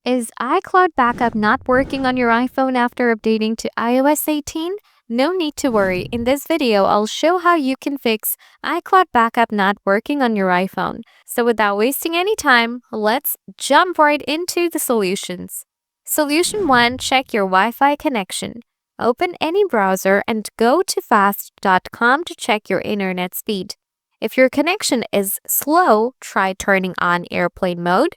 Is iCloud backup not working on your iPhone after updating to iOS 18? No need to worry. In this video, I'll show how you can fix iCloud backup not working on your iPhone. So without wasting any time, let's jump right into the solutions. Solution 1. Check your Wi-Fi connection. Open any browser and go to fast.com to check your internet speed. If your connection is slow, try turning on airplane mode.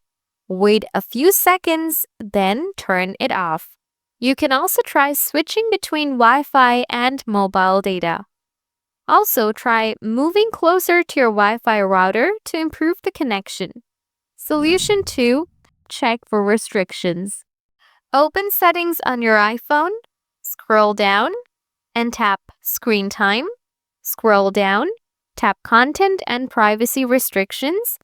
Wait a few seconds, then turn it off. You can also try switching between Wi-Fi and mobile data. Also, try moving closer to your Wi-Fi router to improve the connection. Solution 2. Check for restrictions. Open Settings on your iPhone, scroll down, and tap Screen Time. Scroll down, tap Content and Privacy Restrictions.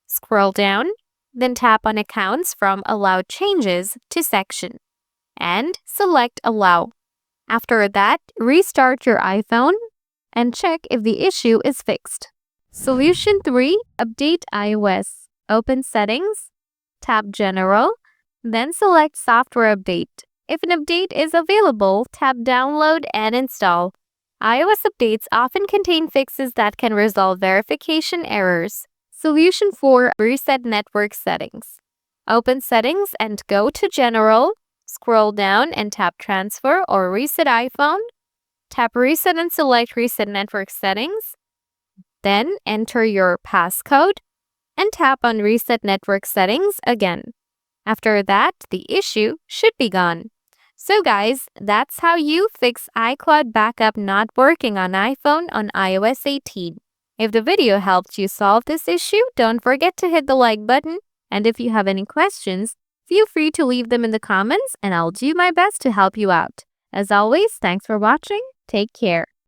Scroll down, then tap on Accounts from Allow Changes to Section, and select Allow. After that, restart your iPhone and check if the issue is fixed. Solution 3. Update iOS. Open Settings, tap General, then select Software Update. If an update is available, tap Download and Install. iOS updates often contain fixes that can resolve verification errors. Solution 4. Reset network settings. Open Settings and go to General. Scroll down and tap Transfer or Reset iPhone. Tap Reset and select Reset network settings. Then enter your passcode and tap on Reset network settings again. After that, the issue should be gone. So guys, that's how you fix iCloud backup not working on iPhone on iOS 18. If the video helped you solve this issue, don't forget to hit the like button. And if you have any questions, feel free to leave them in the comments and I'll do my best to help you out. As always, thanks for watching. Take care.